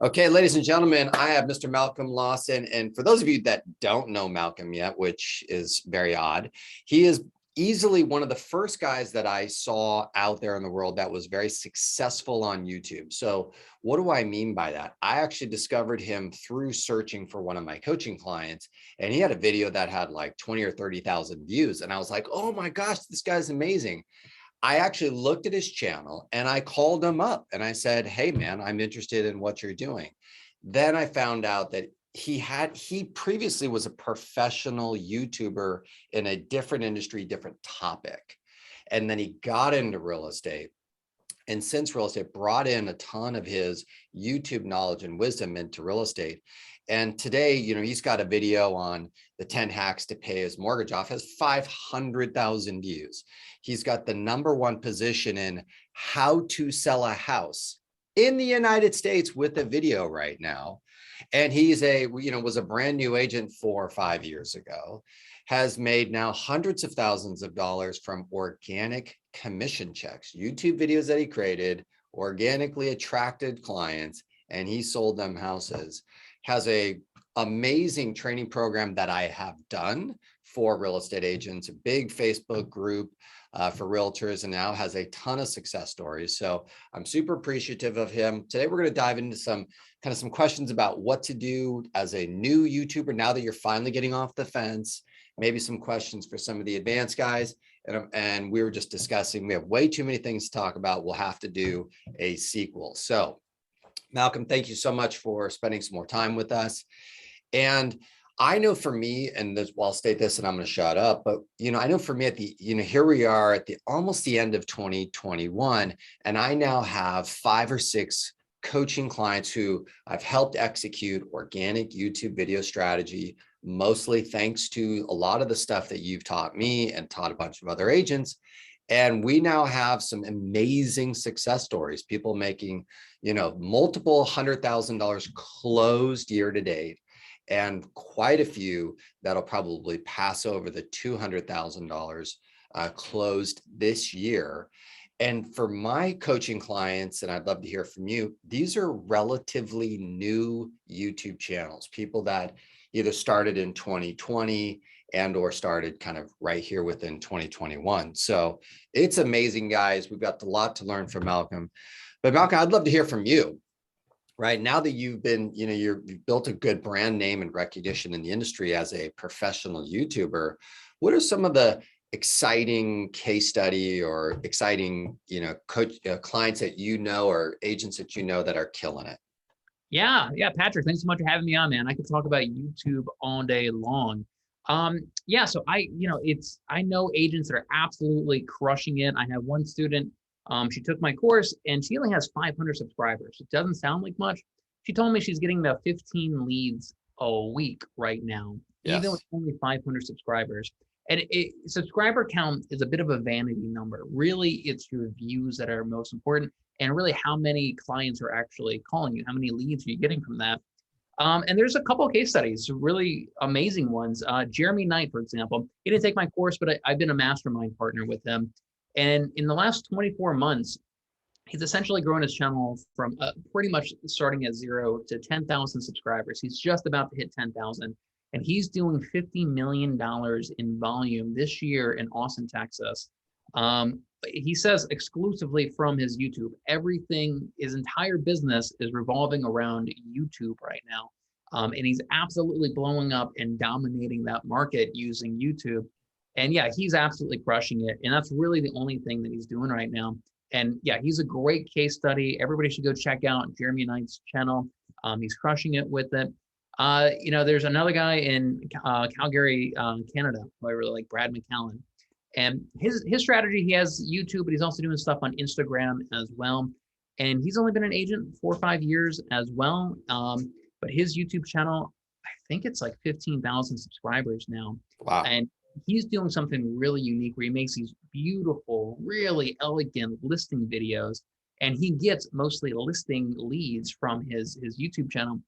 Okay, ladies and gentlemen, I have Mr. Malcom Lawson. And for those of you that don't know Malcom yet, which is very odd, he is easily one of the first guys that I saw out there in the world that was very successful on YouTube. So what do I mean by that? I actually discovered him through searching for one of my coaching clients, and he had a video that had like 20 or 30,000 views. And I was like, oh my gosh, this guy's amazing. I actually looked at his channel and I called him up and I said, hey man, I'm interested in what you're doing. Then I found out that he previously was a professional YouTuber in a different industry, different topic. And then he got into real estate. And since real estate, brought in a ton of his YouTube knowledge and wisdom into real estate. And today, he's got a video on the 10 hacks to pay his mortgage off, has 500,000 views. He's got the #1 position in how to sell a house in the United States with a video right now. And he's was a brand new agent 4 or 5 years ago, has made now hundreds of thousands of dollars from organic commission checks, YouTube videos that he created, organically attracted clients, and he sold them houses. Has a amazing training program that I have done for real estate agents, a big Facebook group for realtors, and now has a ton of success stories. So I'm super appreciative of him. Today, we're going to dive into some questions about what to do as a new YouTuber now that you're finally getting off the fence, maybe some questions for some of the advanced guys. And we were just discussing, we have way too many things to talk about. We'll have to do a sequel. So Malcom, thank you so much for spending some more time with us. And I know for me, and this, well, I'll state this and I'm going to shut up, but, I know for me at the, here we are at the almost the end of 2021, and I now have 5 or 6 coaching clients who I've helped execute organic YouTube video strategy, mostly thanks to a lot of the stuff that you've taught me and taught a bunch of other agents. And we now have some amazing success stories, people making, multiple $100,000 closed year to date, and quite a few that'll probably pass over the $200,000 closed this year. And for my coaching clients, and I'd love to hear from you, these are relatively new YouTube channels, people that either started in 2020 and or started kind of right here within 2021. So it's amazing, guys. We've got a lot to learn from Malcom. But Malcom, I'd love to hear from you. Right now that you've been, you've built a good brand name and recognition in the industry as a professional YouTuber, what are some of the exciting case study or exciting, coach clients that or agents that that are killing it? Yeah, Patrick, thanks so much for having me on, man. I could talk about YouTube all day long. Yeah, so I know agents that are absolutely crushing it. I have one student. She took my course and she only has 500 subscribers. It doesn't sound like much. She told me she's getting about 15 leads a week right now, even with only 500 subscribers. And subscriber count is a bit of a vanity number. Really, it's your views that are most important, and really how many clients are actually calling you, how many leads are you getting from that. And there's a couple of case studies, really amazing ones. Jeremy Knight, for example, he didn't take my course, but I've been a mastermind partner with him. And in the last 24 months, he's essentially grown his channel from pretty much starting at 0 to 10,000 subscribers. He's just about to hit 10,000. And he's doing $50 million in volume this year in Austin, Texas. He says exclusively from his YouTube. His entire business is revolving around YouTube right now. And he's absolutely blowing up and dominating that market using YouTube. And yeah, he's absolutely crushing it. And that's really the only thing that he's doing right now. And yeah, he's a great case study. Everybody should go check out Jeremy Knight's channel. He's crushing it with it. There's another guy in Calgary, Canada, who I really like, Brad McCallan. And his strategy, he has YouTube, but he's also doing stuff on Instagram as well. And he's only been an agent 4 or 5 years as well. But his YouTube channel, I think it's like 15,000 subscribers now. Wow. And he's doing something really unique where he makes these beautiful, really elegant listing videos. And he gets mostly listing leads from his YouTube channel.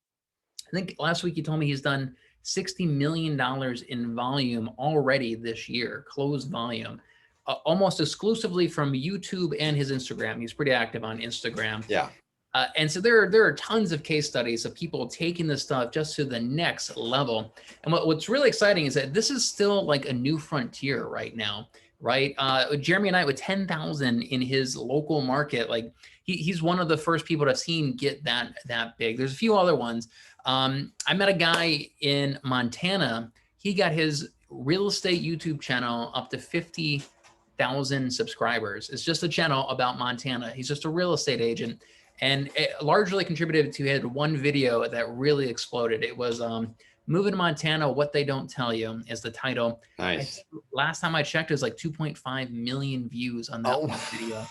I think last week he told me he's done $60 million in volume already this year, closed volume, almost exclusively from YouTube and his Instagram. He's pretty active on Instagram. Yeah. And so there are tons of case studies of people taking this stuff just to the next level. And what's really exciting is that this is still like a new frontier right now, right? Jeremy Knight with 10,000 in his local market, like he's one of the first people I've seen get that big. There's a few other ones. I met a guy in Montana. He got his real estate YouTube channel up to 50,000 subscribers. It's just a channel about Montana. He's just a real estate agent. And it largely contributed to, he had one video that really exploded. It was Moving to Montana, What They Don't Tell You is the title. Nice. Last time I checked, it was like 2.5 million views on that one video.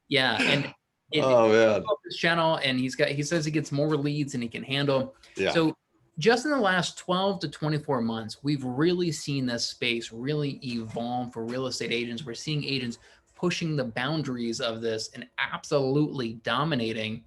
Yeah. And oh man, his channel, and he says he gets more leads than he can handle. Yeah. So just in the last 12 to 24 months, we've really seen this space really evolve for real estate agents. We're seeing agents pushing the boundaries of this and absolutely dominating.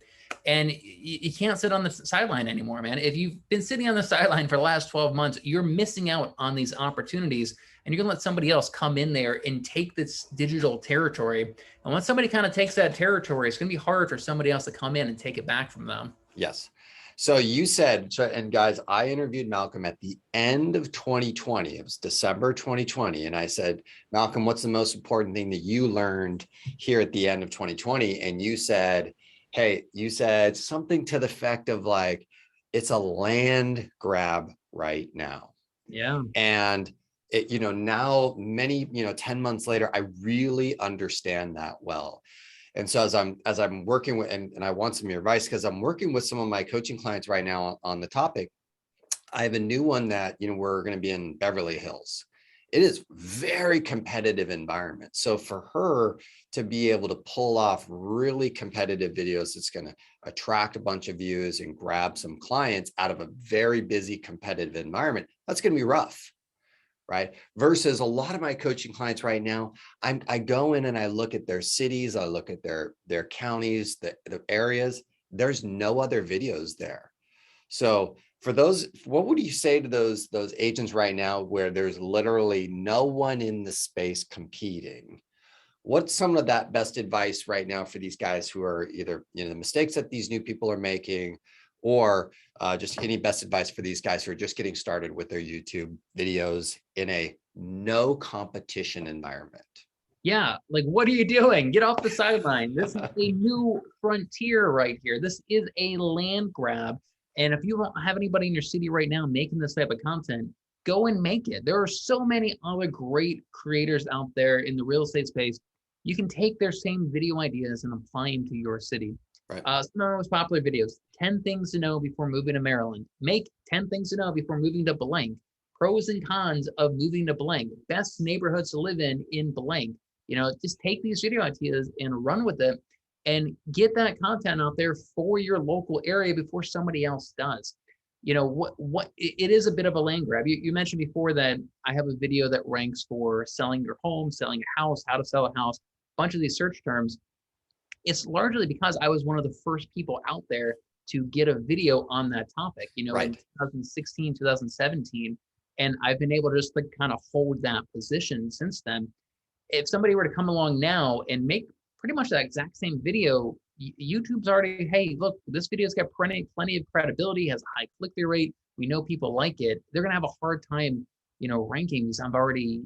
And you can't sit on the sideline anymore, man. If you've been sitting on the sideline for the last 12 months, you're missing out on these opportunities, and you're gonna let somebody else come in there and take this digital territory. And when somebody kind of takes that territory, it's gonna be hard for somebody else to come in and take it back from them. Yes. So you said, and guys, I interviewed Malcolm at the end of 2020. It was December 2020. And I said, Malcolm, what's the most important thing that you learned here at the end of 2020? And you said, hey, you said something to the effect of like, it's a land grab right now. Yeah. And it, now many, 10 months later, I really understand that well. And so as I'm working with, and I want some of your advice, because I'm working with some of my coaching clients right now on the topic. I have a new one that, we're going to be in Beverly Hills. It is very competitive environment. So for her to be able to pull off really competitive videos, it's going to attract a bunch of views and grab some clients out of a very busy competitive environment. That's going to be rough. Right? Versus a lot of my coaching clients right now, I go in and I look at their cities, I look at their counties, the areas, there's no other videos there. So for those, what would you say to those agents right now where there's literally no one in the space competing? What's some of that best advice right now for these guys who are either, the mistakes that these new people are making, or just any best advice for these guys who are just getting started with their YouTube videos in a no competition environment? Yeah, like what are you doing? Get off the sideline. This is a new frontier right here. This is a land grab. And if you don't have anybody in your city right now making this type of content, go and make it. There are so many other great creators out there in the real estate space. You can take their same video ideas and apply them to your city. Right. Some of the most popular videos, 10 things to know before moving to Maryland. Make 10 things to know before moving to blank. Pros and cons of moving to blank. Best neighborhoods to live in blank. Just take these video ideas and run with it and get that content out there for your local area before somebody else does. It is a bit of a land grab. You mentioned before that I have a video that ranks for selling your home, selling a house, how to sell a house, a bunch of these search terms. It's largely because I was one of the first people out there to get a video on that topic, Right. in 2016, 2017. And I've been able to just kind of hold that position since then. If somebody were to come along now and make pretty much that exact same video, YouTube's already, hey, look, this video's got plenty of credibility, has a high click-through rate. We know people like it. They're going to have a hard time, ranking because I've already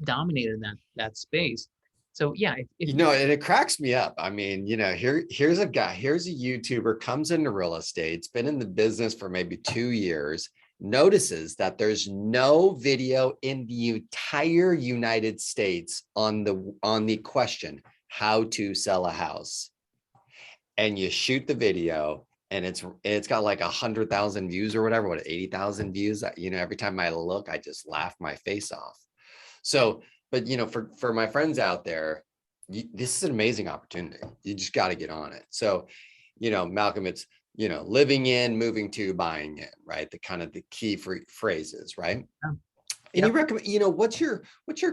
dominated that space. So yeah, and it cracks me up. I mean, here's a guy, here's a YouTuber, comes into real estate, it's been in the business for maybe 2 years, notices that there's no video in the entire United States on the question, how to sell a house. And you shoot the video and it's got like 100,000 views or whatever, 80,000 views. Every time I look, I just laugh my face off. So, but for my friends out there, this is an amazing opportunity. You just got to get on it. So, Malcolm, it's, living in, moving to, buying in, right? The kind of the key phrases, right? Yeah. And you recommend, what's your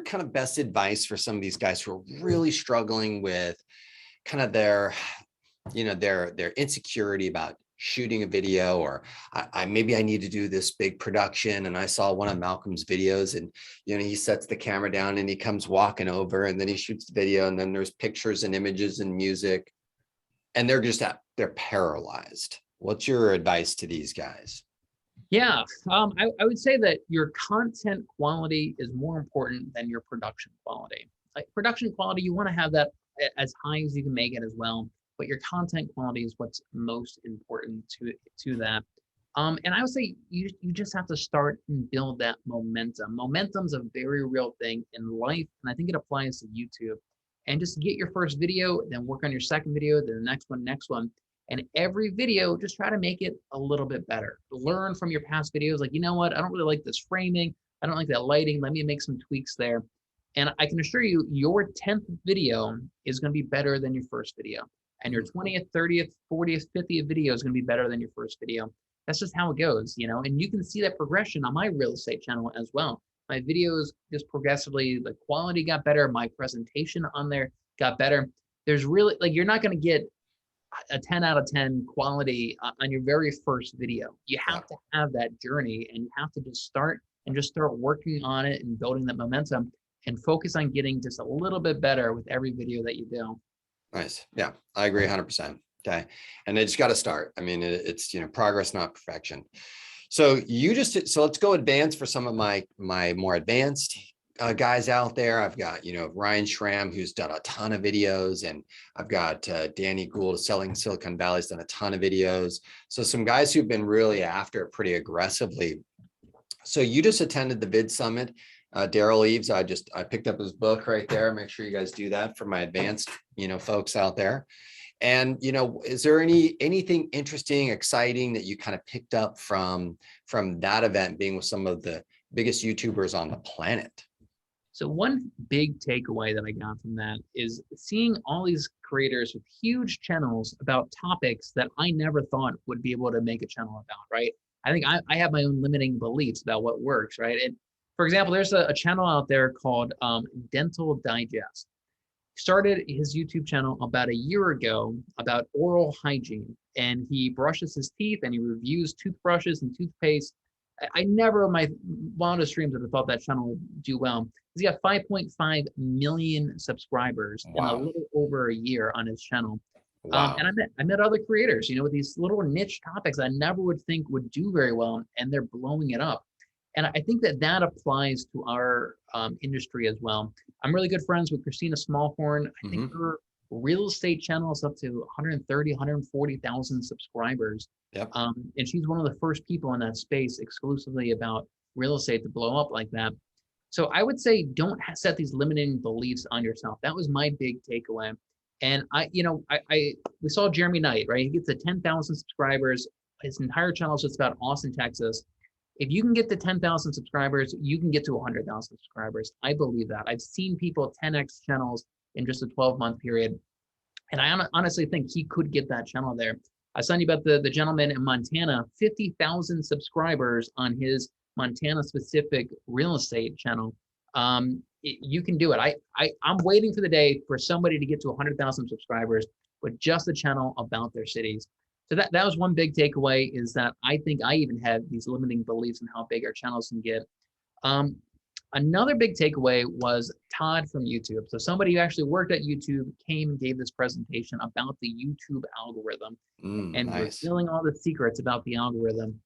kind of best advice for some of these guys who are really struggling with kind of their insecurity about shooting a video, or maybe I need to do this big production. And I saw one of Malcolm's videos and, he sets the camera down and he comes walking over and then he shoots the video and then there's pictures and images and music. and they're paralyzed. What's your advice to these guys? Yeah, I would say that your content quality is more important than your production quality. Like production quality, you want to have that as high as you can make it as well, but your content quality is what's most important to that. And I would say you just have to start and build that momentum. Momentum's a very real thing in life, and I think it applies to YouTube. And just get your first video, then work on your second video, then the next one. And every video, just try to make it a little bit better. Learn from your past videos. Like, you know what? I don't really like this framing. I don't like that lighting. Let me make some tweaks there. And I can assure you, your 10th video is going to be better than your first video. And your 20th, 30th, 40th, 50th video is going to be better than your first video. That's just how it goes, you know? And you can see that progression on my real estate channel as well. My videos just progressively, the quality got better. My presentation on there got better. There's really, like, you're not going to get a 10 out of 10 quality on your very first video. You have to have that journey, and you have to just start working on it and building that momentum and focus on getting just a little bit better with every video that you do. Nice. Yeah, I agree 100%. Okay. And they just got to start. I mean, it's, progress, not perfection. So let's go advanced for some of my more advanced guys out there. I've got, Ryan Schramm, who's done a ton of videos, and I've got Danny Gould, Selling Silicon Valley, has done a ton of videos. So some guys who've been really after it pretty aggressively. So you just attended the Vid Summit. Daryl Eves, I picked up his book right there. Make sure you guys do that for my advanced, folks out there. And, is there anything interesting, exciting that you kind of picked up from that event, being with some of the biggest YouTubers on the planet? So one big takeaway that I got from that is seeing all these creators with huge channels about topics that I never thought would be able to make a channel about, right? I think I have my own limiting beliefs about what works, right? And for example, there's a channel out there called Dental Digest. Started his YouTube channel about a year ago about oral hygiene, and he brushes his teeth and he reviews toothbrushes and toothpaste. I never in my wildest dreams would have thought that channel would do well. He's got 5.5 million subscribers in a little over a year on his channel. Wow. And I met other creators, with these little niche topics I never would think would do very well, and they're blowing it up. And I think that applies to our industry as well. I'm really good friends with Christina Smallhorn. I think her real estate channel is up to 130, 140,000 subscribers. Yep. And she's one of the first people in that space exclusively about real estate to blow up like that. So I would say don't set these limiting beliefs on yourself. That was my big takeaway. And we saw Jeremy Knight, right? He gets to 10,000 subscribers. His entire channel is just about Austin, Texas. If you can get to 10,000 subscribers, you can get to 100,000 subscribers. I believe that. I've seen people 10x channels in just a 12-month period. And I honestly think he could get that channel there. I was telling you about the gentleman in Montana, 50,000 subscribers on his Montana-specific real estate channel. You can do it. I'm waiting for the day for somebody to get to 100,000 subscribers with just a channel about their cities. So that was one big takeaway, is that I think I even had these limiting beliefs in how big our channels can get. Another big takeaway was Todd from YouTube. So somebody who actually worked at YouTube came and gave this presentation about the YouTube algorithm and revealing all the secrets about the algorithm.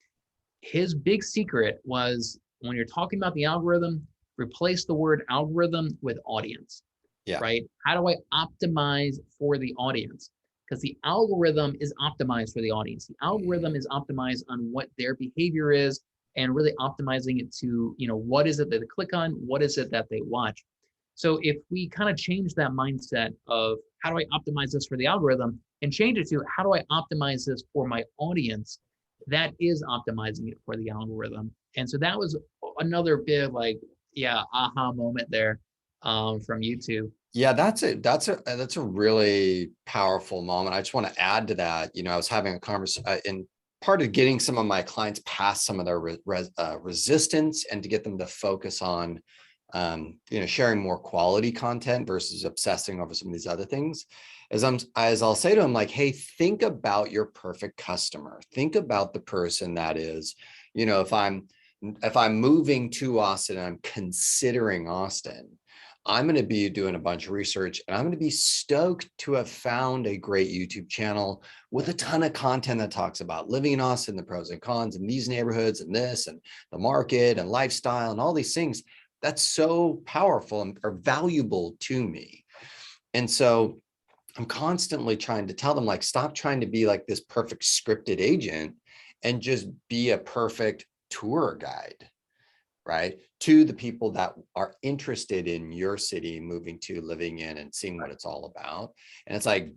His big secret was, when you're talking about the algorithm, replace the word algorithm with audience. Yeah. Right? How do I optimize for the audience? Because the algorithm is optimized for the audience. The algorithm is optimized on what their behavior is, and really optimizing it to, what is it that they click on? What is it that they watch? So if we kind of change that mindset of how do I optimize this for the algorithm, and change it to how do I optimize this for my audience, that is optimizing it for the algorithm. And so that was another big aha moment there from YouTube. Yeah, that's a really powerful moment. I just want to add to that. I was having a conversation, and part of getting some of my clients past some of their resistance, and to get them to focus on, sharing more quality content versus obsessing over some of these other things, as I'll say to them, like, hey, think about your perfect customer. Think about the person that is, if I'm moving to Austin and I'm considering Austin, I'm going to be doing a bunch of research, and I'm going to be stoked to have found a great YouTube channel with a ton of content that talks about living in Austin, the pros and cons in these neighborhoods and this and the market and lifestyle and all these things. That's so powerful and are valuable to me. And so I'm constantly trying to tell them, like, stop trying to be like this perfect scripted agent and just be a perfect tour guide, right? To the people that are interested in your city, moving to, living in, and seeing what it's all about. And it's like,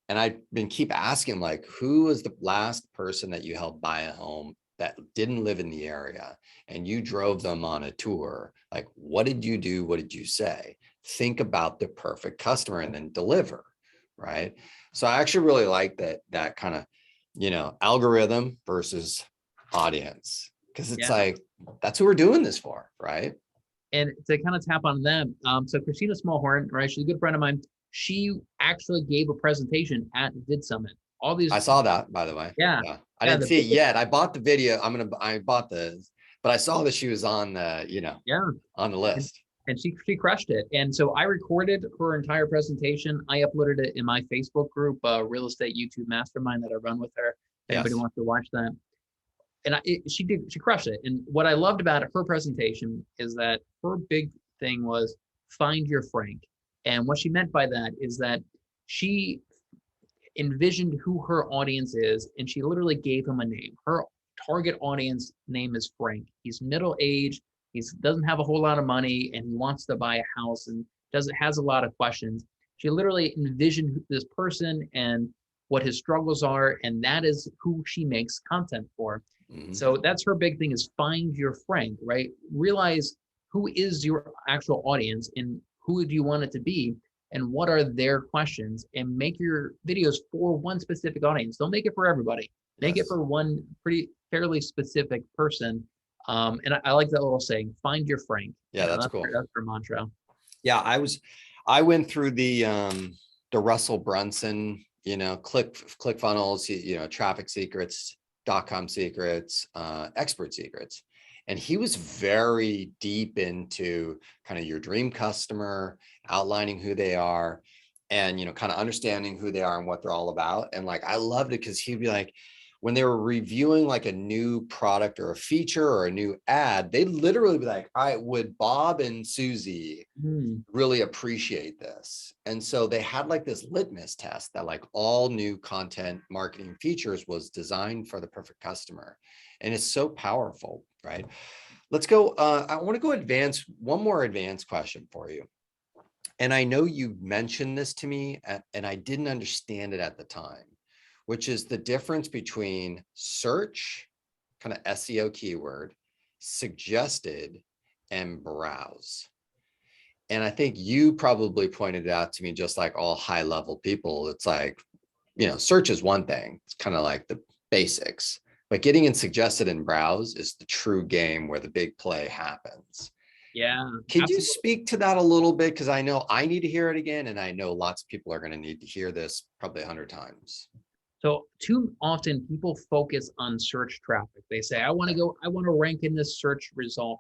and I've been keep asking, like, who was the last person that you helped buy a home that didn't live in the area and you drove them on a tour? Like, what did you do? What did you say? Think about the perfect customer and then deliver, right? So I actually really like that kind of, algorithm versus audience, because it's like, that's who we're doing this for, right? And to kind of tap on them, so Christina Smallhorn, right? She's a good friend of mine. She actually gave a presentation at Vid Summit. All these, I saw that, by the way. yeah, I didn't see it yet. I bought the video. I bought but I saw that she was on the, on the list. And she crushed it. And so I recorded her entire presentation. I uploaded it in my Facebook group, Real Estate YouTube Mastermind, that I run with her. If anybody wants to watch that. And she crushed it. And what I loved about her presentation is that her big thing was find your Frank. And what she meant by that is that she envisioned who her audience is, and she literally gave him a name. Her target audience name is Frank. He's middle-aged. He doesn't have a whole lot of money, and he wants to buy a house and has a lot of questions. She literally envisioned this person and what his struggles are, and that is who she makes content for. Mm-hmm. So that's her big thing, is find your Frank, right? Realize who is your actual audience and who do you want it to be and what are their questions, and make your videos for one specific audience. Don't make it for everybody. Make it for one fairly specific person. And I like that little saying, find your Frank. Yeah, that's cool. That's her mantra. Yeah, I went through the Russell Brunson, click funnels, traffic secrets, .com secrets, expert secrets. And he was very deep into kind of your dream customer, outlining who they are, and, kind of understanding who they are and what they're all about. And like, I loved it because he'd be like, when they were reviewing like a new product or a feature or a new ad, they'd literally be like, all right, would Bob and Susie really appreciate this? And so they had like this litmus test that like all new content marketing features was designed for the perfect customer. And it's so powerful, right? Let's go. I want to go one more advanced question for you. And I know you mentioned this to me and I didn't understand it at the time, which is the difference between search, kind of SEO keyword, suggested, and browse. And I think you probably pointed it out to me, just like all high level people. It's like, search is one thing. It's kind of like the basics, but getting in suggested and browse is the true game where the big play happens. Yeah. Can you speak to that a little bit? Because I know I need to hear it again. And I know lots of people are going to need to hear this probably 100 times. So too often people focus on search traffic. They say, I want to rank in this search result.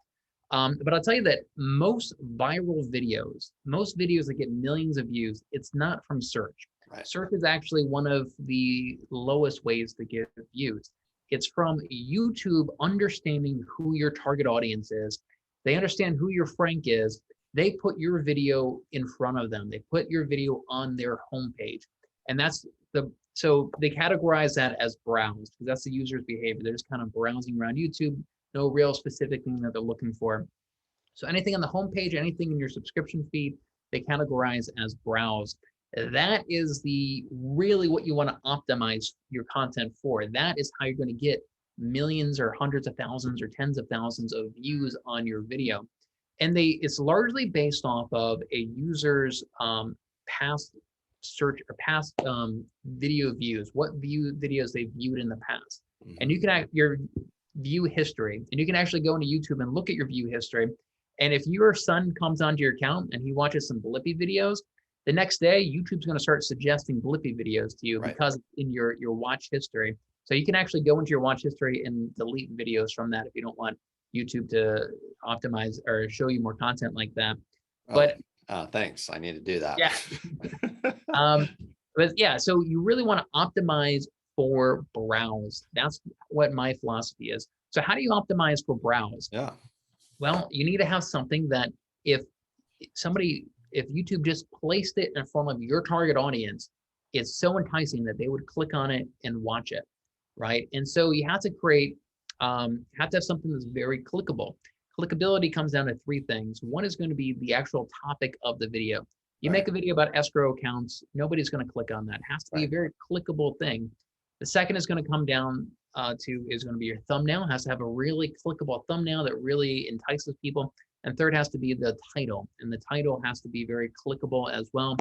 But I'll tell you that most viral videos, most videos that get millions of views, it's not from search. Right. Search is actually one of the lowest ways to get views. It's from YouTube understanding who your target audience is. They understand who your Frank is. They put your video in front of them. They put your video on their homepage. And so they categorize that as browse, because that's the user's behavior. They're just kind of browsing around YouTube, no real specific thing that they're looking for. So anything on the homepage, anything in your subscription feed, they categorize as browse. That is really what you want to optimize your content for. That is how you're going to get millions or hundreds of thousands or tens of thousands of views on your video. And it's largely based off of a user's past search or past video views, what videos they viewed in the past. And you can your view history, and you can actually go into YouTube and look at your view history. And if your son comes onto your account and he watches some Blippi videos, the next day YouTube's going to start suggesting Blippi videos to you, right, because in your watch history. So you can actually go into your watch history and delete videos from that if you don't want YouTube to optimize or show you more content like that. But thanks. I need to do that. yeah. But yeah, so you really want to optimize for browse. That's what my philosophy is. So how do you optimize for browse? Yeah. Well, you need to have something that if if YouTube just placed it in front of your target audience, it's so enticing that they would click on it and watch it, right? And so you have to create, have to have something that's very clickable. Clickability comes down to three things. One is going to be the actual topic of the video. You make a video about escrow accounts, nobody's going to click on that. It has to be a very clickable thing. The second is going to come down is going to be your thumbnail. It has to have a really clickable thumbnail that really entices people. And third has to be the title, and the title has to be very clickable as well.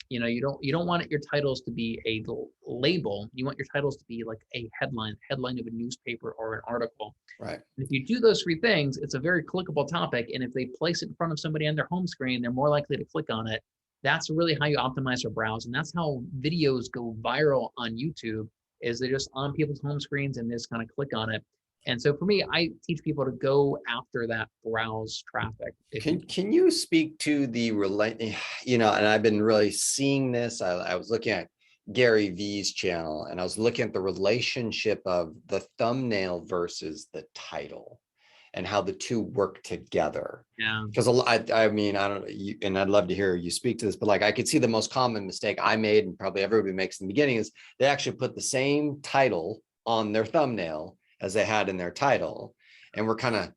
You don't want your titles to be a label. You want your titles to be like a headline of a newspaper or an article. Right. And if you do those three things, it's a very clickable topic. And if they place it in front of somebody on their home screen, they're more likely to click on it. That's really how you optimize your browse. And that's how videos go viral on YouTube, is they're just on people's home screens and they just kind of click on it. And so for me, I teach people to go after that browse traffic. Can you speak to the and I've been really seeing this. I was looking at Gary Vee's channel, and I was looking at the relationship of the thumbnail versus the title and how the two work together. Yeah. Because I mean, I don't know, and I'd love to hear you speak to this, but like I could see the most common mistake I made, and probably everybody makes in the beginning, is they actually put the same title on their thumbnail as they had in their title, and we're kind of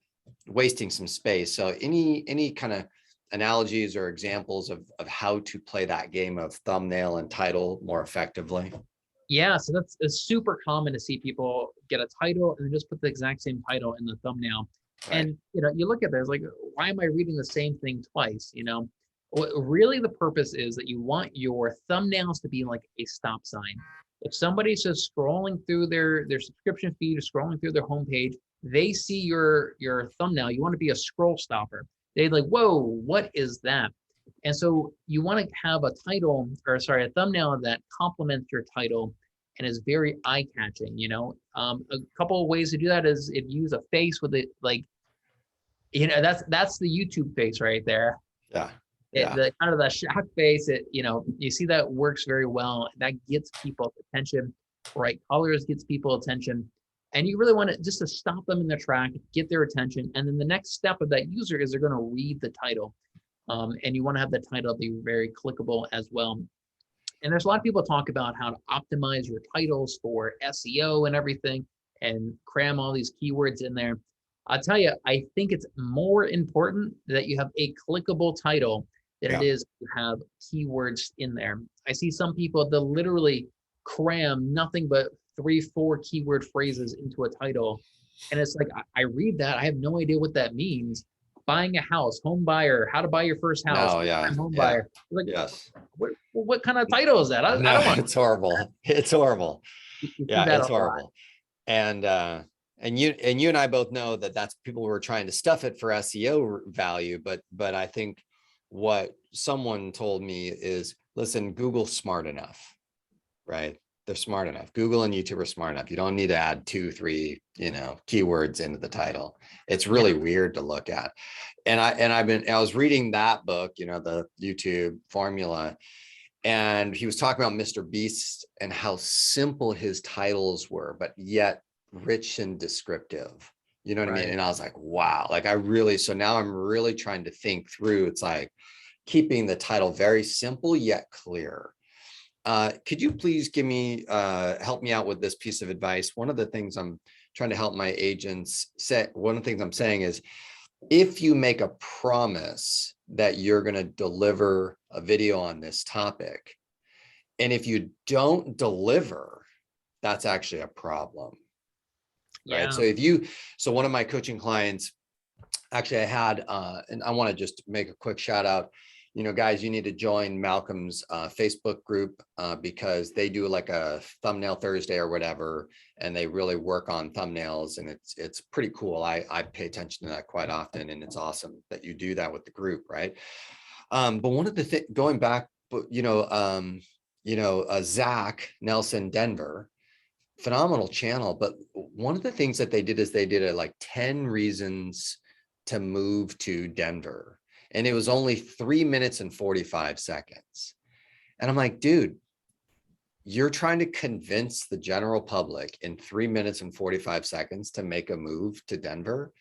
wasting some space. So any kind of analogies or examples of how to play that game of thumbnail and title more effectively? Yeah, so it's super common to see people get a title and then just put the exact same title in the thumbnail. Right. And you look at this like, why am I reading the same thing twice? What really the purpose is that you want your thumbnails to be like a stop sign. If somebody's just scrolling through their subscription feed or scrolling through their homepage, they see your thumbnail. You want to be a scroll stopper. They're like, whoa, what is that? And so you want to have a thumbnail that complements your title and is very eye-catching. A couple of ways to do that is if you use a face with it, like, that's the YouTube face right there. Yeah. The kind of the shock face, you see that works very well. That gets people's attention. Bright colors gets people attention. And you really want to just to stop them in their track, get their attention. And then the next step of that user is they're going to read the title. And you want to have the title be very clickable as well. And there's a lot of people talk about how to optimize your titles for SEO and everything and cram all these keywords in there. I'll tell you, I think it's more important that you have a clickable title than it is to have keywords in there. I see some people that literally cram nothing but 3-4 keyword phrases into a title. And it's like, I read that, I have no idea what that means. Buying a house, home buyer, how to buy your first house, home buyer. Like, yes. What kind of title is that? I don't want. It's horrible. It's horrible. Yeah, it's horrible. And you and I both know that that's people were trying to stuff it for SEO value, but I think what someone told me is, listen, Google's smart enough, right? They're smart enough. Google and YouTube are smart enough. You don't need to add 2-3, keywords into the title. It's really weird to look at. And I was reading that book, the YouTube formula, and he was talking about Mr. Beast and how simple his titles were, but yet rich and descriptive. You know what I mean? And I was like, wow, so now I'm really trying to think through. It's like keeping the title very simple yet clear. Could you please help me out with this piece of advice? One of the things I'm trying to help my agents say, one of the things I'm saying is, if you make a promise that you're going to deliver a video on this topic, and if you don't deliver, that's actually a problem. Right. So one of my coaching clients, actually I had, and I want to just make a quick shout out, guys, you need to join Malcom's Facebook group because they do like a thumbnail Thursday or whatever, and they really work on thumbnails, and it's pretty cool. I pay attention to that quite often, and it's awesome that you do that with the group, right? But one of the things, going back, Zach Nelson, Denver, phenomenal channel. But one of the things that they did is they did like 10 reasons to move to Denver. and it was only 3 minutes and 45 seconds. And I'm like, dude, you're trying to convince the general public in 3 minutes and 45 seconds to make a move to Denver.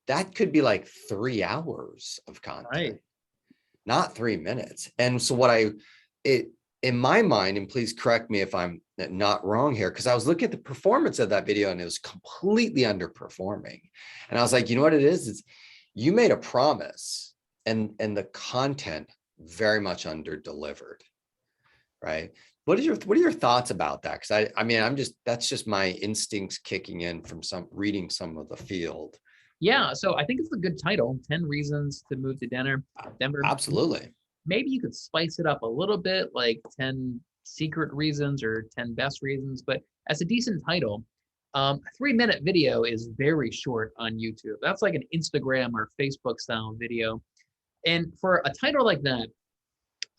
That could be like 3 hours of content, Right. not 3 minutes. And so in my mind, and please correct me if I'm not wrong here, because I was looking at the performance of that video and it was completely underperforming. And I was like, you know what it is you made a promise and the content very much under delivered, right? What are your thoughts about that? Because I mean, that's just my instincts kicking in from reading some of the field. Yeah, so I think it's a good title, 10 Reasons to Move to Denver. Absolutely. Maybe you could spice it up a little bit, like 10 secret reasons or 10 best reasons, but as a decent title. A 3-minute video is very short on YouTube. That's like an Instagram or Facebook style video. And for a title like that,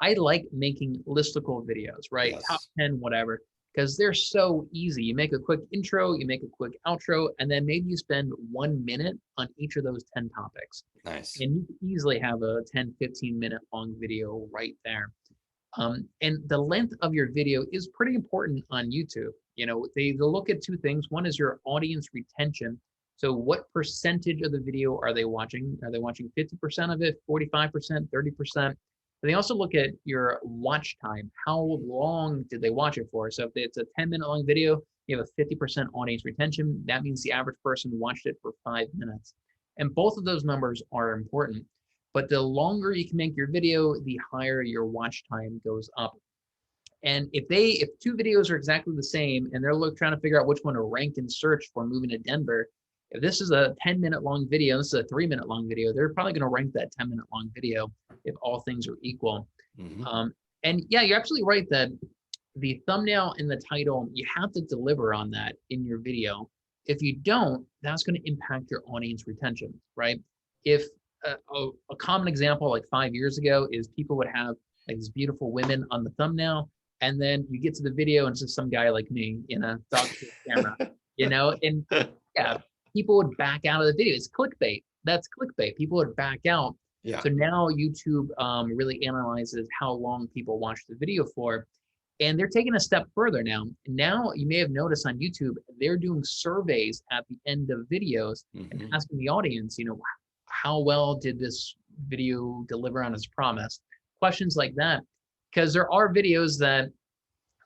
I like making listicle videos, right? Yes. Top 10, whatever, because they're so easy. You make a quick intro, you make a quick outro, and then maybe you spend 1 minute on each of those 10 topics. Nice. And you can easily have a 10, 15-minute long video right there. And the length of your video is pretty important on YouTube. You know, they look at two things. One is your audience retention. So what percentage of the video are they watching? Are they watching 50% of it, 45%, 30%? They also look at your watch time. How long did they watch it for? So if it's a 10-minute long video, you have a 50% audience retention. That means the average person watched it for 5 minutes. And both of those numbers are important. But the longer you can make your video, the higher your watch time goes up. And if two videos are exactly the same and they're trying to figure out which one to rank in search for moving to Denver, if this is a 10-minute long video, this is a 3-minute long video, they're probably going to rank that 10-minute long video if all things are equal. Mm-hmm. And yeah, you're absolutely right that the thumbnail and the title, you have to deliver on that in your video. If you don't, that's going to impact your audience retention, right? If a common example like 5 years ago is people would have like these beautiful women on the thumbnail, and then you get to the video and it's just some guy like me in a dog camera, you know, and yeah, people would back out of the video. It's clickbait. That's clickbait. People would back out. Yeah. So now YouTube really analyzes how long people watch the video for. And they're taking a step further now. Now, you may have noticed on YouTube, they're doing surveys at the end of videos and asking the audience, you know, how well did this video deliver on its promise? Questions like that. Because there are videos that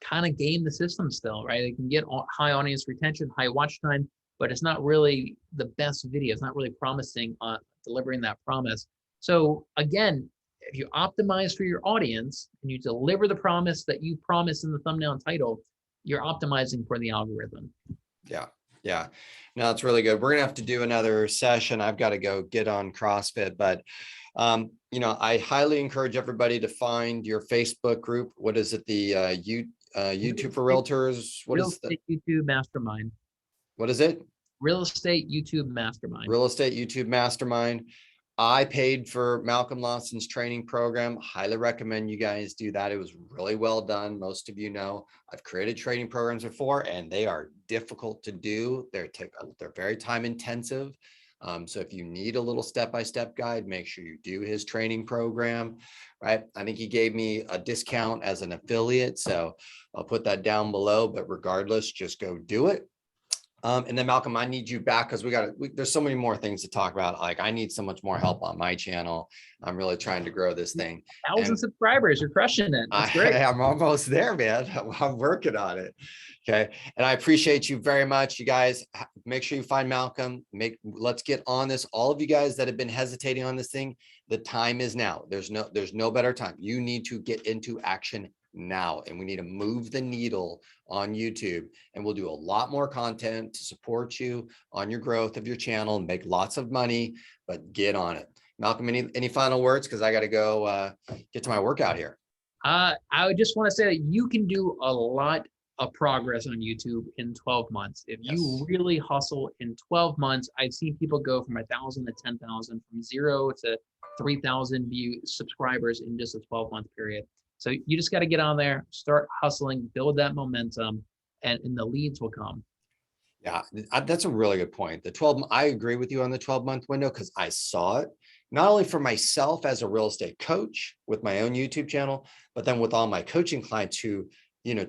kind of game the system still, right? They can get high audience retention, high watch time, but it's not really the best video. It's not really promising on delivering that promise. So again, if you optimize for your audience and you deliver the promise that you promise in the thumbnail and title, you're optimizing for the algorithm. Yeah. Yeah. No, it's really good. We're going to have to do another session. I've got to go get on CrossFit, but you know, I highly encourage everybody to find your Facebook group. What is it? The YouTube for Realtors. What is the YouTube Mastermind? What is it? Real Estate YouTube Mastermind. Real Estate YouTube Mastermind. I paid for Malcom Lawson's training program. Highly recommend you guys do that. It was really well done. Most of you know I've created training programs before, and they are difficult to do. They're very time intensive. So if you need a little step-by-step guide, make sure you do his training program, right? I think he gave me a discount as an affiliate, so I'll put that down below, but regardless, just go do it. And then Malcom, I need you back because there's so many more things to talk about. Like I need so much more help on my channel. I'm really trying to grow this thing. 1,000 subscribers, you're crushing it. That's great. I'm almost there, man. I'm working on it. Okay. And I appreciate you very much. You guys, make sure you find Malcom. Let's get on this. All of you guys that have been hesitating on this thing, the time is now. There's no better time. You need to get into action now, and we need to move the needle on YouTube, and we'll do a lot more content to support you on your growth of your channel and make lots of money, but get on it. Malcom, any final words? Because I got to go get to my workout here. I would just want to say that you can do a lot of progress on YouTube in 12 months. If you really hustle in 12 months, I've seen people go from 1,000 to 10,000, from 0 to 3,000 subscribers in just a 12-month period. So you just got to get on there, start hustling, build that momentum, and the leads will come. Yeah, that's a really good point. The 12, I agree with you on the 12-month window because I saw it not only for myself as a real estate coach with my own YouTube channel, but then with all my coaching clients who,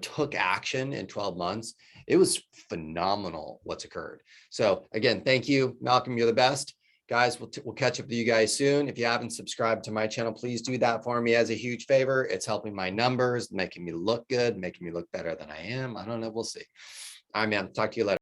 took action in 12 months. It was phenomenal what's occurred. So again, thank you, Malcolm. You're the best. Guys, we'll catch up with you guys soon. If you haven't subscribed to my channel, please do that for me as a huge favor. It's helping my numbers, making me look good, making me look better than I am. I don't know. We'll see. All right, man. Talk to you later.